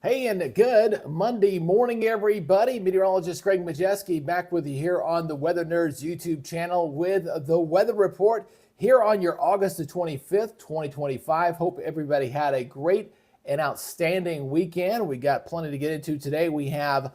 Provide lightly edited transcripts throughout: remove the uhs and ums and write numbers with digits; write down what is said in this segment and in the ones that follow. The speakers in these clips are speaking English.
Hey, and good Monday morning, everybody. Meteorologist Greg Majeski back with you here on the Weather Nerds YouTube channel with the weather report here on your August the 25th, 2025. Hope everybody had a great and outstanding weekend. We got plenty to get into today. We have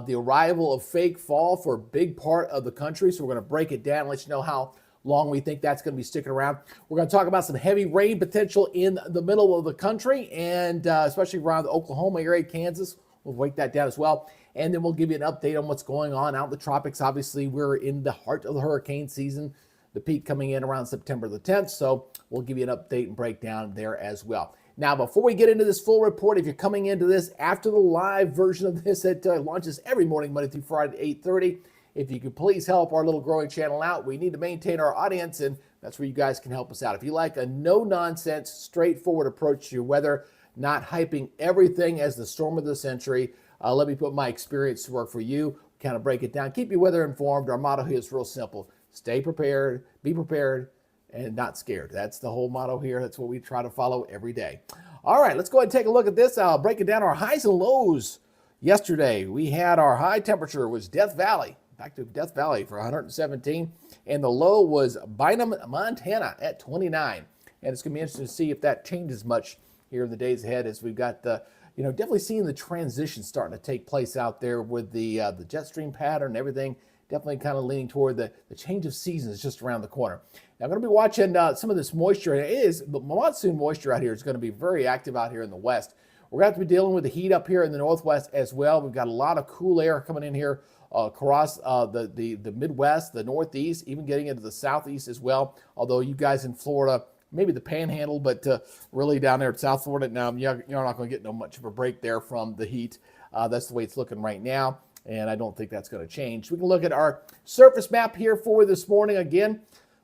the arrival of fake fall for a big part of the country, so we're going to break it down and let you know how long we think that's going to be sticking around. We're going to talk about some heavy rain potential in the middle of the country and especially around the Oklahoma area, Kansas. We'll break that down as well. And then we'll give you an update on what's going on out in the tropics. Obviously, we're in the heart of the hurricane season, the peak coming in around September the 10th. So we'll give you an update and breakdown there as well. Now, before we get into this full report, if you're coming into this after the live version of this that launches every morning, Monday through Friday at 8:30, if you could please help our little growing channel out. We need to maintain our audience, and that's where you guys can help us out. If you like a no-nonsense, straightforward approach to your weather, not hyping everything as the storm of the century, let me put my experience to work for you, kind of break it down, keep your weather informed. Our motto here is real simple. Stay prepared, be prepared, and not scared. That's the whole motto here. That's what we try to follow every day. All right, let's go ahead and take a look at this. I'll break it down our highs and lows. Yesterday, we had our high temperature was Death Valley. Back to Death Valley for 117, and the low was Bynum, Montana at 29. And it's going to be interesting to see if that changes much here in the days ahead as we've got definitely seeing the transition starting to take place out there with the jet stream pattern and everything. Definitely kind of leaning toward the change of seasons just around the corner. Now, I'm going to be watching some of this moisture. The monsoon moisture out here is going to be very active out here in the west. We're going to have to be dealing with the heat up here in the northwest as well. We've got a lot of cool air coming in here across the Midwest, the Northeast, even getting into the Southeast as well. Although you guys in Florida, maybe the Panhandle, but really down there at South Florida, now you're not going to get much of a break there from the heat. That's the way it's looking right now, and I don't think that's going to change. We can look at our surface map here for this morning. Again,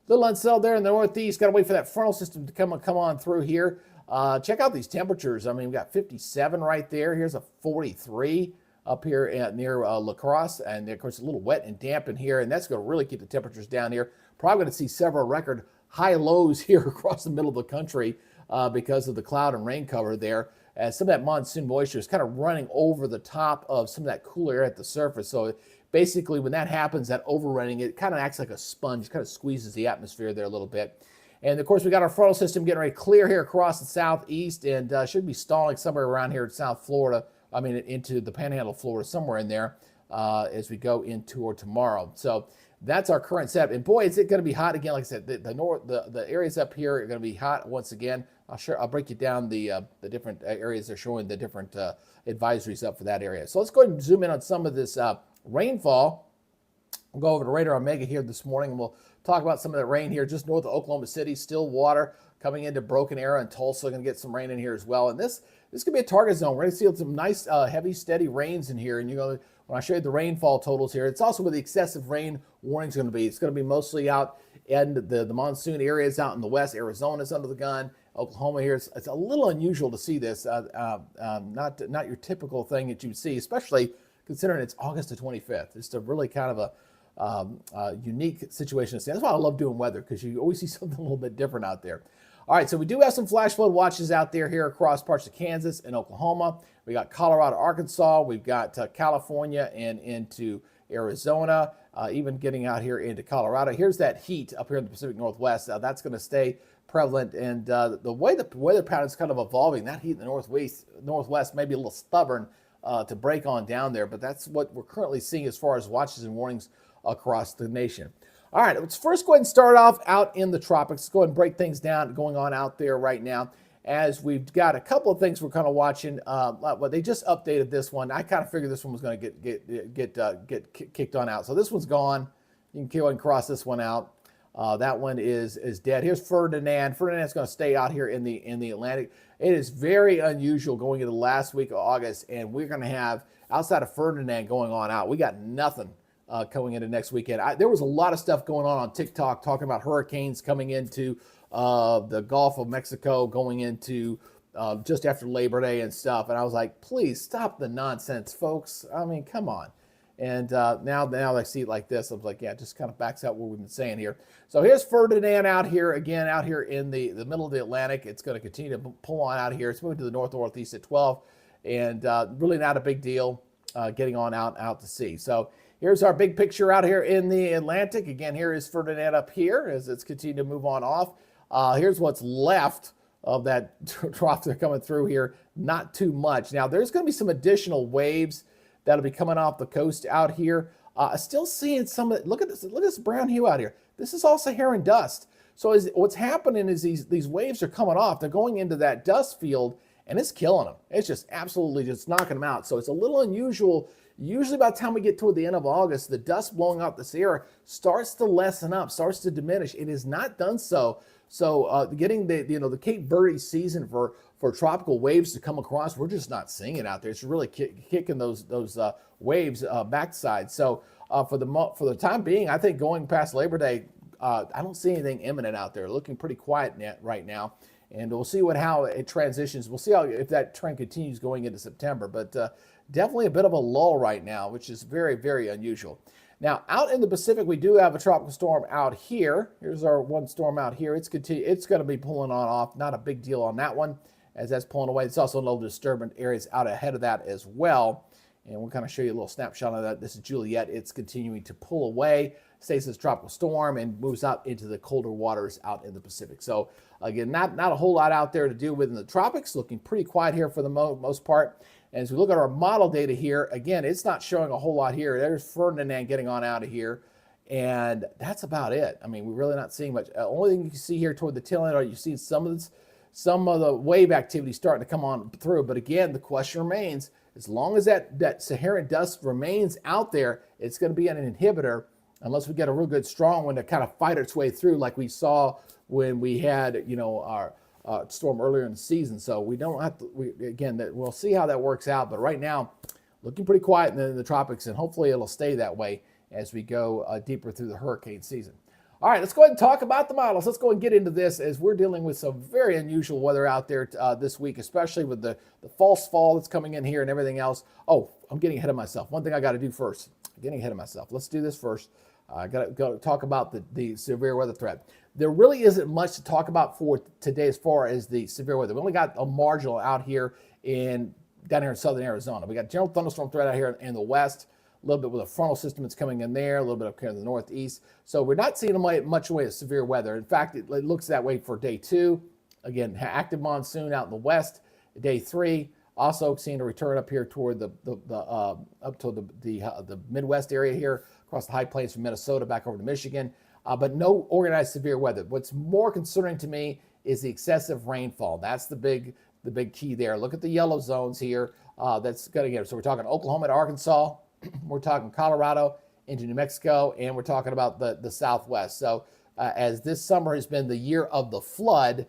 little unsettled there in the Northeast. Got to wait for that frontal system to come on through here. Check out these temperatures. I mean, we've got 57 right there. Here's a 43. Up here near La Crosse, and of course a little wet and damp in here, and that's going to really keep the temperatures down here. Probably going to see several record high lows here across the middle of the country because of the cloud and rain cover there. As some of that monsoon moisture is kind of running over the top of some of that cool air at the surface. So basically when that happens, that overrunning, it kind of acts like a sponge, kind of squeezes the atmosphere there a little bit. And of course we got our frontal system getting ready to clear here across the southeast and should be stalling somewhere around here in South Florida. I mean, into the Panhandle, Florida, somewhere in there as we go into or tomorrow. So that's our current setup. And boy, is it going to be hot again. Like I said, the areas up here are going to be hot once again. I'll break you down the different areas. They're showing the different advisories up for that area. So let's go ahead and zoom in on some of this rainfall. We'll go over to Radar Omega here this morning, and we'll talk about some of that rain here just north of Oklahoma City. Still water coming into Broken Arrow and Tulsa. Going to get some rain in here as well. And this could be a target zone. We're going to see some nice, heavy, steady rains in here. And when I show you the rainfall totals here, it's also where the excessive rain warning is going to be. It's going to be mostly out in the monsoon areas out in the west. Arizona's under the gun. Oklahoma here. It's a little unusual to see this. Not your typical thing that you would see, especially considering it's August the 25th. It's a really kind of a unique situation to see. That's why I love doing weather, because you always see something a little bit different out there. All right, so we do have some flash flood watches out there here across parts of Kansas and Oklahoma. We got Colorado, Arkansas. We've got California and into Arizona, even getting out here into Colorado. Here's that heat up here in the Pacific Northwest. That's going to stay prevalent, and the way the weather pattern is kind of evolving, that heat in the Northwest may be a little stubborn to break on down there, but that's what we're currently seeing as far as watches and warnings across the nation. All right, let's first go ahead and start off out in the tropics. Let's go ahead and break things down going on out there right now, as we've got a couple of things we're kind of watching. Well, they just updated this one. I kind of figured this one was going to get kicked on out. So this one's gone. You can go ahead and cross this one out. That one is dead. Here's Ferdinand. Ferdinand's going to stay out here in the Atlantic. It is very unusual going into the last week of August, and we're going to have, outside of Ferdinand going on out, we got nothing coming into next weekend. There was a lot of stuff going on TikTok talking about hurricanes coming into the Gulf of Mexico, going into just after Labor Day and stuff. And I was like, please stop the nonsense, folks. I mean, come on. And now I see it like this. I was like, yeah, it just kind of backs out what we've been saying here. So here's Ferdinand out here again, out here in the middle of the Atlantic. It's going to continue to pull on out here. It's moving to the north-northeast at 12. and really not a big deal getting on out to sea. So here's our big picture out here in the Atlantic. Again, here is Ferdinand up here as it's continuing to move on off. Here's what's left of that trough they're coming through here. Not too much. Now, there's going to be some additional waves that'll be coming off the coast out here. Still seeing some of, look at this brown hue out here. This is all Saharan dust. So what's happening is these waves are coming off. They're going into that dust field, and it's killing them. It's just absolutely just knocking them out. So it's a little unusual. Usually by the time we get toward the end of August, the dust blowing out this air starts to lessen up, starts to diminish. It has not done so. So getting the Cape Verde season for tropical waves to come across, we're just not seeing it out there. It's really kicking those waves backside. So for the time being, I think going past Labor Day, I don't see anything imminent out there. Looking pretty quiet right now, and we'll see how it transitions. We'll see if that trend continues going into September. But definitely a bit of a lull right now, which is very, very unusual. Now, out in the Pacific, we do have a tropical storm out here. Here's our one storm out here. It's going to be pulling on off. Not a big deal on that one as that's pulling away. It's also a little disturbance areas out ahead of that as well. And we'll kind of show you a little snapshot of that. This is Juliet. It's continuing to pull away, stays as tropical storm, and moves out into the colder waters out in the Pacific. So again, not a whole lot out there to deal with in the tropics. Looking pretty quiet here for the most part. And as we look at our model data here, again, it's not showing a whole lot here. There's Ferdinand getting on out of here, and that's about it. I mean, we're really not seeing much. Only thing you can see here toward the tail end are you see some of the wave activity starting to come on through. But again, the question remains, as long as that Saharan dust remains out there, it's going to be an inhibitor unless we get a real good strong one to kind of fight its way through like we saw when we had, our storm earlier in the season. So we don't have to, we'll see how that works out. But right now, looking pretty quiet in the tropics, and hopefully it'll stay that way as we go deeper through the hurricane season. All right, let's go ahead and talk about the models. Let's go and get into this as we're dealing with some very unusual weather out there this week, especially with the false fall that's coming in here and everything else. Oh, I'm getting ahead of myself. One thing I got to do first. I'm getting ahead of myself. Let's do this first. I got to talk about the severe weather threat. There really isn't much to talk about for today as far as the severe weather. We only got a marginal out here down here in southern Arizona. We got general thunderstorm threat out here in the west, a little bit with a frontal system that's coming in there, a little bit up here in the northeast. So we're not seeing much away of severe weather. In fact, it looks that way for day 2. Again, active monsoon out in the west. Day 3, also seeing a return up here toward up to the Midwest area here, across the high plains from Minnesota back over to Michigan. But no organized severe weather. What's more concerning to me is the excessive rainfall. That's the big key there. Look at the yellow zones here. That's going to get. So we're talking Oklahoma to Arkansas. We're talking Colorado into New Mexico, and we're talking about the Southwest. So as this summer has been the year of the flood,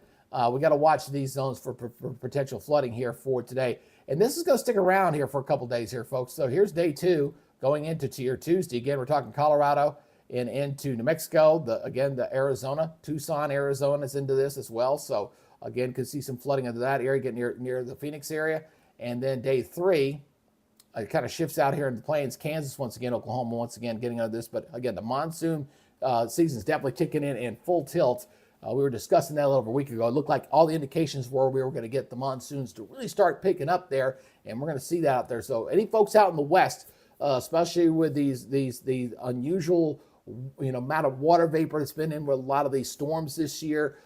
we got to watch these zones for potential flooding here for today. And this is going to stick around here for a couple days here, folks. So here's day 2 going into your Tuesday. Again, we're talking Colorado and into New Mexico. The Arizona, Tucson, Arizona is into this as well. So again, could see some flooding into that area, getting near the Phoenix area. And then day 3, it kind of shifts out here in the plains. Kansas once again, Oklahoma once again getting into this. But again, the monsoon season is definitely kicking in full tilt. We were discussing that a little over a week ago. It looked like all the indications were we were going to get the monsoons to really start picking up there, and we're going to see that out there. So any folks out in the west, especially with the unusual amount of water vapor that's been in with a lot of these storms this year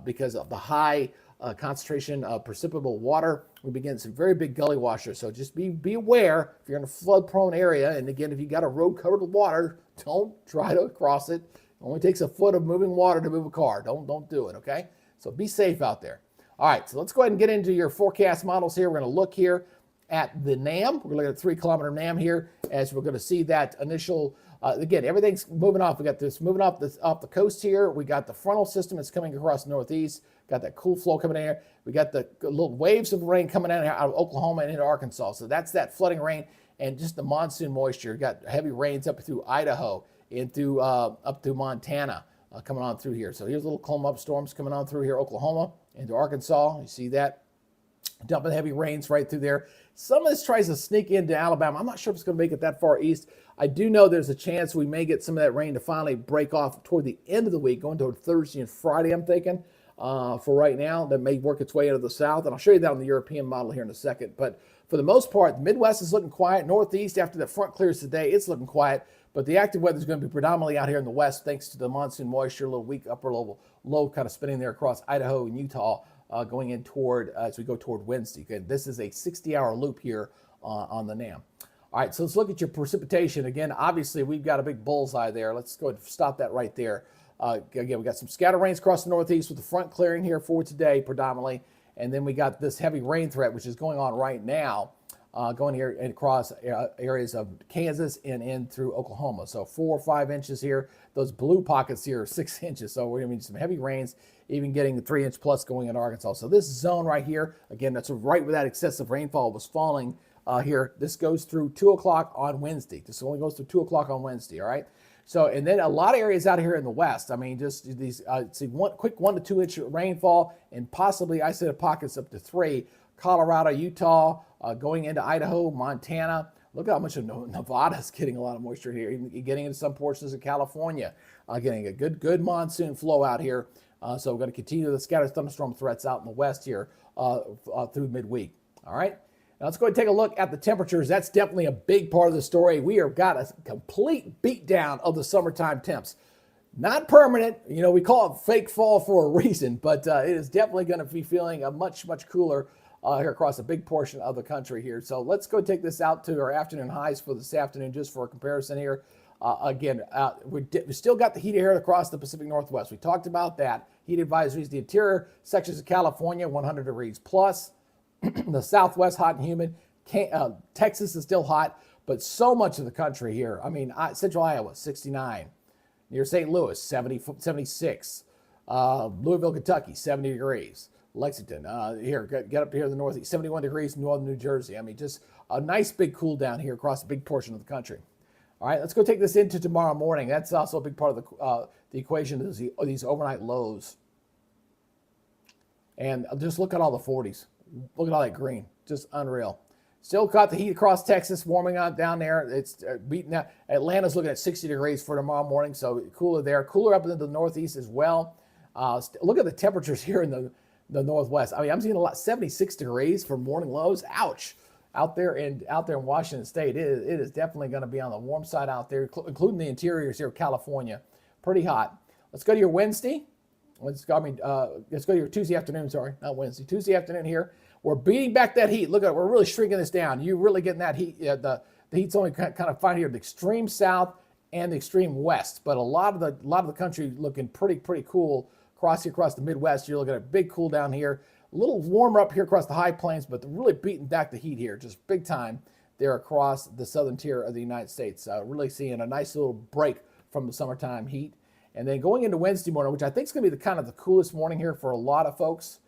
because of the high concentration of precipitable water, we begin some very big gully washers. So just be aware if you're in a flood prone area. And again, if you got a road covered with water, don't try to cross it. It only takes a foot of moving water to move a car. Don't do it, okay? So be safe out there. All right, so let's go ahead and get into your forecast models here. We're going to look here at the NAM. We're going to look at 3 kilometer NAM here as we're going to see that initial, again, everything's moving off. We got this moving off the coast here. We got the frontal system that's coming across the northeast. Got that cool flow coming in here. We got the little waves of rain coming out of Oklahoma and into Arkansas. So that's that flooding rain and just the monsoon moisture. Got heavy rains up through Idaho and through up through Montana coming on through here. So here's little clump up storms coming on through here, Oklahoma into Arkansas. You see that? Dumping heavy rains right through there. Some of this tries to sneak into Alabama. I'm not sure if it's going to make it that far east. I do know there's a chance we may get some of that rain to finally break off toward the end of the week, going toward Thursday and Friday, I'm thinking. for right now. That may work its way into the south, and I'll show you that on the European model here in a second. But for the most part, the Midwest is looking quiet. Northeast, after the front clears today, it's looking quiet. But the active weather is going to be predominantly out here in the west, thanks to the monsoon moisture, a little weak upper low kind of spinning there across Idaho and Utah, going in toward as we go toward Wednesday. Okay, this is a 60-hour loop here on the NAM. All right, so let's look at your precipitation. Again, obviously, we've got a big bullseye there. Let's go ahead and stop that right there. Again, we got some scattered rains across the northeast with the front clearing here for today predominantly. And then we got this heavy rain threat, which is going on right now, going here and across areas of Kansas and in through Oklahoma. So 4 or 5 inches here. Those blue pockets here are 6 inches. So we're going to need some heavy rains, even getting the 3-inch plus going in Arkansas. So this zone right here, again, that's right where that excessive rainfall was falling here. This goes through 2 o'clock on Wednesday. This only goes through 2 o'clock on Wednesday, all right? So, and then a lot of areas out here in the west. I mean, just these, see, quick 1 to 2 inch rainfall and possibly isolated pockets up to 3. Colorado, Utah, going into Idaho, Montana. Look how much of Nevada's getting a lot of moisture here. Even getting into some portions of California, getting a good monsoon flow out here. So we're going to continue the scattered thunderstorm threats out in the west here through midweek. All right. Now let's go ahead and take a look at the temperatures. That's definitely a big part of the story. We have got a complete beatdown of the summertime temps. Not permanent, you know, we call it fake fall for a reason, but it is definitely going to be feeling a much cooler here across a big portion of the country here. So let's go take this out to our afternoon highs for this afternoon, just for a comparison here. Again, we still got the heat air across the Pacific Northwest. We talked about that. Heat advisories, the interior sections of California, 100 degrees plus. The Southwest, hot and humid. Texas is still hot, but so much of the country here. I mean, central Iowa, 69. Near St. Louis, 76. Louisville, Kentucky, 70 degrees. Lexington, get up here in the northeast, 71 degrees, northern New Jersey. I mean, just a nice big cool down here across a big portion of the country. All right, let's go take this into tomorrow morning. That's also a big part of the equation, is these overnight lows. And just look at all the 40s. Look at all that green, just unreal. Still got the heat across Texas, warming up down there. It's beating out. Atlanta's looking at 60 degrees for tomorrow morning, so cooler there. Cooler up into the northeast as well. Look at the temperatures here in the northwest. I mean, I'm seeing a lot, 76 degrees for morning lows. Ouch! Out there in Washington State, it is definitely going to be on the warm side out there, including the interiors here of California. Pretty hot. Let's go to your Wednesday. Let's go to your Tuesday afternoon, sorry, not Wednesday. Tuesday afternoon here. We're beating back that heat. Look at it. We're really shrinking this down. You're really getting that heat. The heat's only kind of fine here, the extreme south and the extreme west. But a lot of the country looking pretty cool across the Midwest. You're looking at a big cool down here. A little warmer up here across the high plains, but really beating back the heat here, just big time there across the southern tier of the United States. Really seeing a nice little break from the summertime heat. And then going into Wednesday morning, which I think is going to be the coolest morning here for a lot of folks,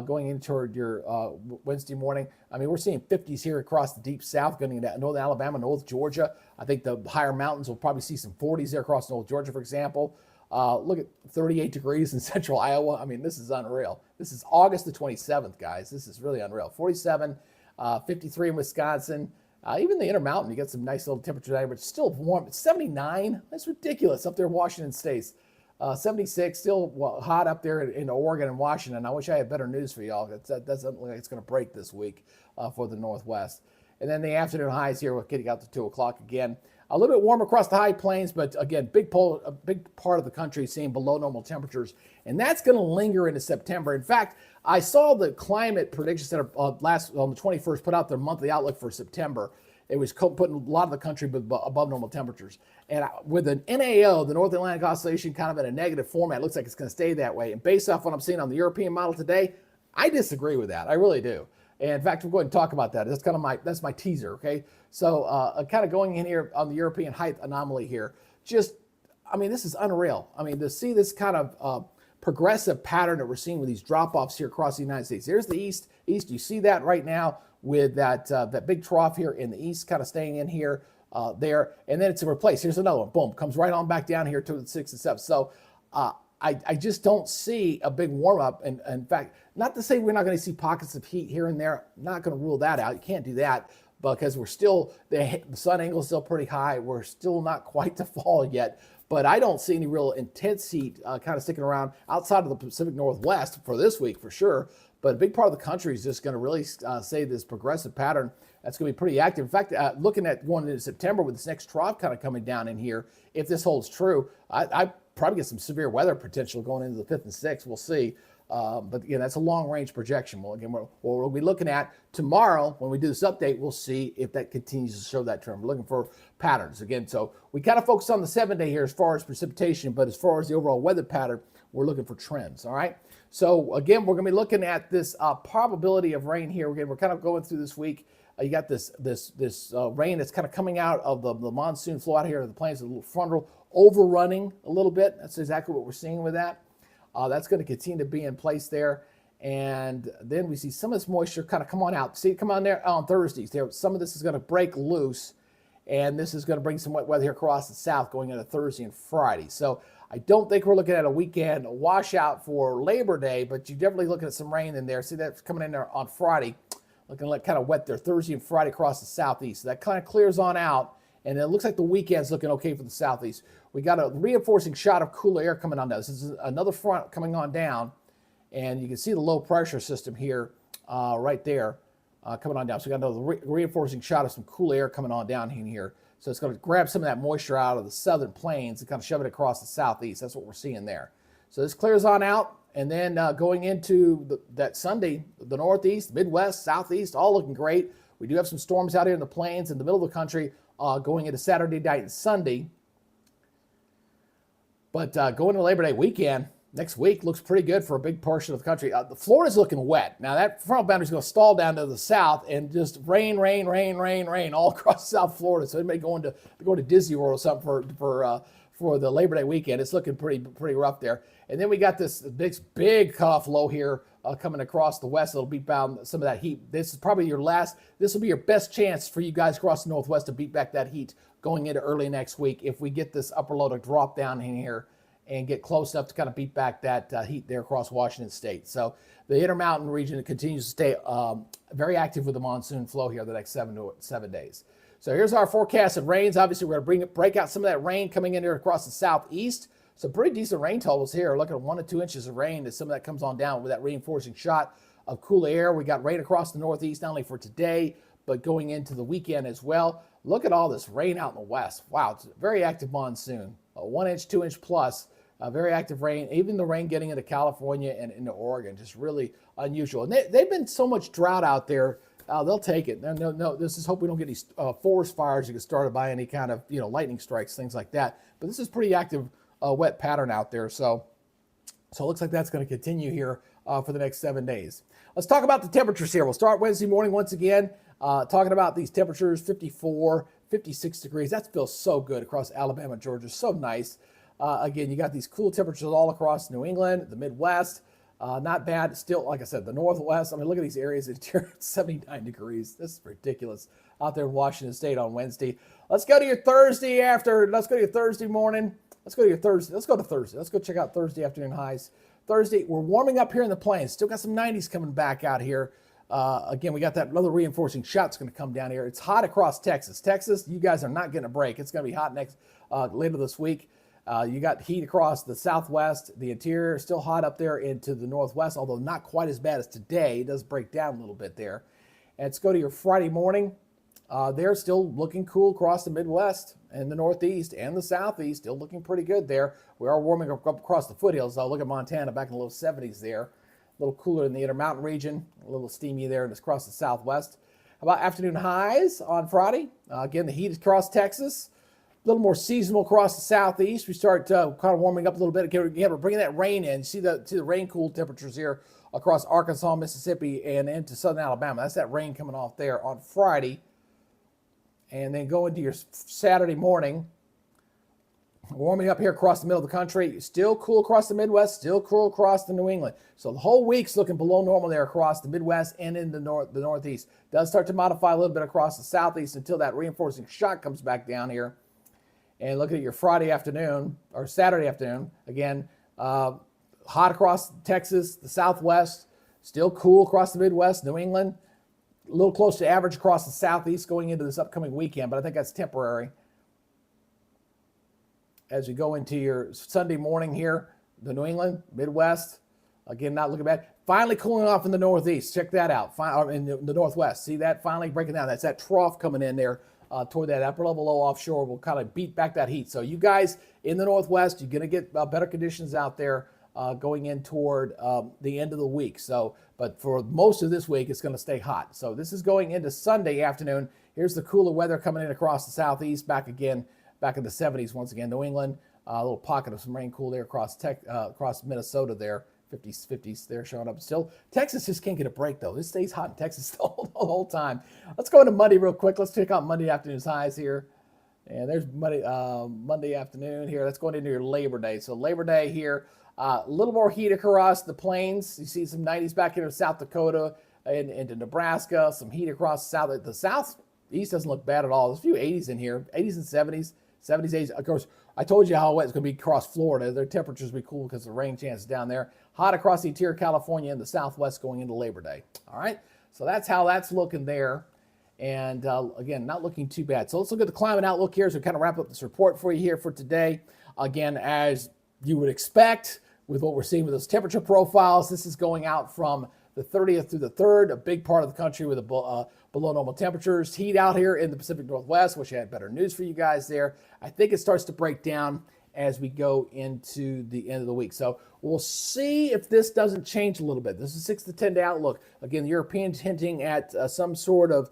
going into your Wednesday morning. I mean, we're seeing 50s here across the deep south, going into northern Alabama, North Georgia. I think the higher mountains will probably see some 40s there across North Georgia, for example. Look at 38 degrees in central Iowa. I mean, this is unreal. This is August the 27th, guys. This is really unreal. 47, 53 in Wisconsin. Even the Intermountain, you get some nice little temperature there, but it's still warm. It's 79. That's ridiculous up there in Washington State. 76, still hot up there in Oregon and Washington. I wish I had better news for y'all. That doesn't look like it's going to break this week for the Northwest. And then the afternoon highs here, we're getting out to 2 o'clock again. A little bit warm across the high plains, but again, a big part of the country seeing below normal temperatures. And that's going to linger into September. In fact, I saw the Climate Prediction Center on the 21st put out their monthly outlook for September. It was putting a lot of the country above normal temperatures. And with an NAO, the North Atlantic Oscillation, kind of in a negative format, it looks like it's going to stay that way. And based off what I'm seeing on the European model today, I disagree with that. I really do. And in fact, we'll go ahead and talk about that. That's kind of that's my teaser, okay? So kind of going in here on the European height anomaly here, I mean, this is unreal. I mean, to see this kind of progressive pattern that we're seeing with these drop-offs here across the United States. There's the east. You see that right now with that big trough here in the east kind of staying in here, there. And then it's replaced. Here's another one. Boom. Comes right on back down here to the 6 and 7. So I just don't see a big warm-up. And in fact, not to say we're not going to see pockets of heat here and there. Not going to rule that out. You can't do that because we're still, the sun angle is still pretty high. We're still not quite to fall yet. But I don't see any real intense heat kind of sticking around outside of the Pacific Northwest for this week for sure. But a big part of the country is just going to really say this progressive pattern that's going to be pretty active. In fact, looking at going into September with this next trough kind of coming down in here, if this holds true, I probably get some severe weather potential going into the 5th and 6th. We'll see. But again, that's a long-range projection. Well, again, what we'll be looking at tomorrow when we do this update, we'll see if that continues to show that trend. We're looking for patterns. Again, so we kind of focus on the 7-day here as far as precipitation, but as far as the overall weather pattern, we're looking for trends, all right? So again, we're going to be looking at this probability of rain here. Again, we're kind of going through this week. You got this rain that's kind of coming out of the monsoon flow out here of the plains, a little frontal overrunning a little bit. That's exactly what we're seeing with that. That's going to continue to be in place there. And then we see some of this moisture kind of come on out. See it come on there on Thursdays. Some of this is going to break loose, and this is going to bring some wet weather here across the south going into Thursday and Friday. So I don't think we're looking at a weekend washout for Labor Day, but you're definitely looking at some rain in there. See that's coming in there on Friday, looking like kind of wet there Thursday and Friday across the southeast. So that kind of clears on out, and it looks like the weekend's looking okay for the southeast. We got a reinforcing shot of cooler air coming on down. This is another front coming on down, and you can see the low pressure system here right there coming on down. So we got another reinforcing shot of some cool air coming on down in here. So it's going to grab some of that moisture out of the southern plains and kind of shove it across the southeast. That's what we're seeing there. So this clears on out, and then going into that Sunday, the northeast, Midwest, southeast, all looking great. We do have some storms out here in the plains in the middle of the country going into Saturday night and Sunday. But going to Labor Day weekend, next week looks pretty good for a big portion of the country. Florida's looking wet. Now that frontal boundary is going to stall down to the south and just rain all across South Florida. So it may go to Disney World or something for the Labor Day weekend. It's looking pretty rough there. And then we got this big cutoff low here coming across the west. It'll beat down some of that heat. This is probably this will be your best chance for you guys across the northwest to beat back that heat going into early next week if we get this upper low to drop down in here and get close enough to kind of beat back that heat there across Washington State. So the Intermountain region continues to stay very active with the monsoon flow here the next 7 days. So here's our forecast of rains. Obviously, we're going to break out some of that rain coming in here across the southeast. Some pretty decent rain totals here. Look at 1 to 2 inches of rain as some of that comes on down with that reinforcing shot of cool air. We got rain across the northeast, not only for today, but going into the weekend as well. Look at all this rain out in the west. Wow, it's a very active monsoon. 1 inch, 2 inch plus. Very active rain, even the rain getting into California and into Oregon, just really unusual. And they've been so much drought out there, they'll take it. No, this is hope we don't get these forest fires that get started by any kind of lightning strikes, things like that. But this is pretty active wet pattern out there. So it looks like that's going to continue here for the next 7 days. Let's talk about the temperatures here. We'll start Wednesday morning once again, talking about these temperatures, 54, 56 degrees. That feels so good across Alabama, Georgia, so nice. Again, you got these cool temperatures all across New England, the Midwest. Not bad. Still, like I said, the Northwest. I mean, look at these areas. It's 79 degrees. This is ridiculous out there in Washington State on Wednesday. Let's go to your Thursday Let's go to your Thursday morning. Let's go to Thursday. Let's go check out Thursday afternoon highs. Thursday, we're warming up here in the plains. Still got some 90s coming back out here. Again, we got that another reinforcing shot's going to come down here. It's hot across Texas. Texas, you guys are not getting a break. It's going to be hot later this week. You got heat across the southwest, the interior, still hot up there into the northwest, although not quite as bad as today. It does break down a little bit there. And let's go to your Friday morning. They're still looking cool across the Midwest and the Northeast and the Southeast, still looking pretty good there. We are warming up across the foothills. Look at Montana back in the low 70s there. A little cooler in the Intermountain region, a little steamy there and it's across the Southwest. How about afternoon highs on Friday? Again, the heat is across Texas. A little more seasonal across the southeast. We start kind of warming up a little bit. Again, we're bringing that rain in. See the rain cool temperatures here across Arkansas, Mississippi, and into southern Alabama. That's that rain coming off there on Friday. And then go into your Saturday morning. Warming up here across the middle of the country. Still cool across the Midwest. Still cool across the New England. So the whole week's looking below normal there across the Midwest and in the Northeast. Does start to modify a little bit across the Southeast until that reinforcing shock comes back down here. And look at your Friday afternoon or Saturday afternoon. Again, hot across Texas, the Southwest. Still cool across the Midwest, New England. A little close to average across the Southeast going into this upcoming weekend, but I think that's temporary. as we go into your Sunday morning here, the New England, Midwest, again, not looking bad. Finally cooling off in the Northeast. Check that out. In the Northwest. See that finally breaking down. That's that trough coming in there toward that upper level low offshore. Will kind of beat back that heat. So you guys in the Northwest, you're going to get better conditions out there going in toward the end of the week. So, but for most of this week, it's going to stay hot. So this is going into Sunday afternoon. Here's the cooler weather coming in across the Southeast. Back in the 70s once again. New England, a little pocket of some rain cool there across Minnesota there. 50s there showing up still. Texas just can't get a break though. It stays hot in Texas the whole time. Let's go into Monday real quick. Let's check out Monday afternoon's highs here. And there's Monday afternoon here. That's going into your Labor Day. So Labor Day here, a little more heat across the plains. You see some 90s back into South Dakota and into Nebraska. Some heat across the southeast doesn't look bad at all. There's a few 80s in here, 80s and 70s. 70s, 80s. Of course, I told you how wet it's going to be across Florida. Their temperatures will be cool because the rain chance is down there. Hot across the interior California and the Southwest going into Labor Day. All right, so that's how that's looking there. And again, not looking too bad. So let's look at the climate outlook here as we kind of wrap up this report for you here for today. Again, as you would expect with what we're seeing with those temperature profiles, this is going out from the 30th through the 3rd, a big part of the country with below normal temperatures. Heat out here in the Pacific Northwest. Wish I had better news for you guys there. I think it starts to break down as we go into the end of the week. So we'll see if this doesn't change a little bit. This is 6 to 10 day outlook. Again, the Europeans hinting at some sort of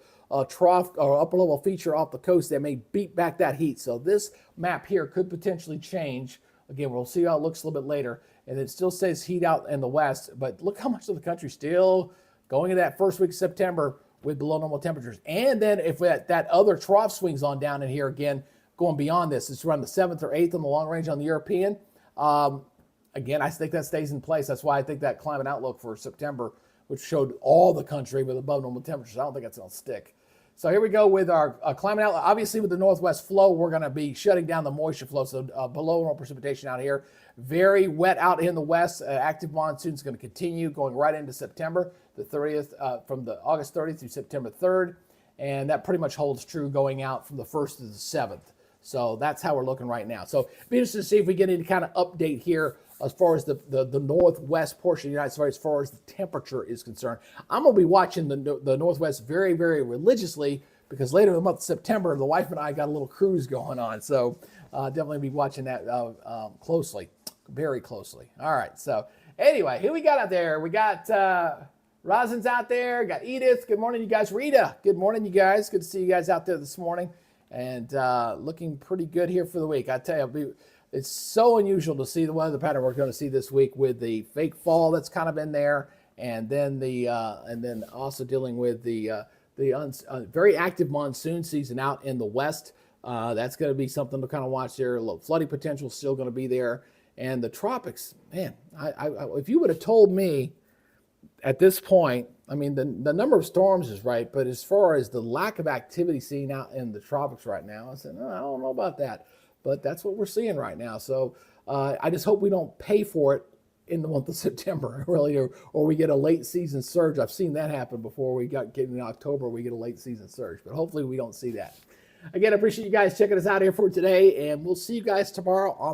trough or upper level feature off the coast that may beat back that heat. So this map here could potentially change. Again, we'll see how it looks a little bit later. And it still says heat out in the west, but look how much of the country still going into that first week of September with below normal temperatures. And then if that other trough swings on down in here again, going beyond this, it's around the 7th or 8th on the long range on the European. Again, I think that stays in place. That's why I think that climate outlook for September, which showed all the country with above normal temperatures, I don't think that's going to stick. So here we go with our climate outlook. Obviously, with the northwest flow, we're going to be shutting down the moisture flow. So below normal precipitation out here. Very wet out in the west. Active monsoon is going to continue going right into September, the 30th, from the August 30th through September 3rd. And that pretty much holds true going out from the 1st to the 7th. So that's how we're looking right now. So be interested to see if we get any kind of update here as far as the northwest portion of the United States, as far as the temperature is concerned. I'm going to be watching the northwest very, very religiously because later in the month of September, the wife and I got a little cruise going on. So definitely be watching that closely, very closely. All right. So anyway, who we got out there? We got Rosin's out there. Got Edith. Good morning, you guys. Rita. Good morning, you guys. Good to see you guys out there this morning. And looking pretty good here for the week. I tell you, it's so unusual to see the weather pattern we're going to see this week with the fake fall that's kind of in there, and then then also dealing with the very active monsoon season out in the west. That's going to be something to kind of watch there. A little flooding potential is still going to be there, and the tropics. Man, if you would have told me at this point, I mean, the number of storms is right, but as far as the lack of activity seen out in the tropics right now, I said, no, I don't know about that. But that's what we're seeing right now. So I just hope we don't pay for it in the month of September, really, or we get a late season surge. I've seen that happen before. We get in October, we get a late season surge. But hopefully we don't see that. Again, I appreciate you guys checking us out here for today, and we'll see you guys tomorrow on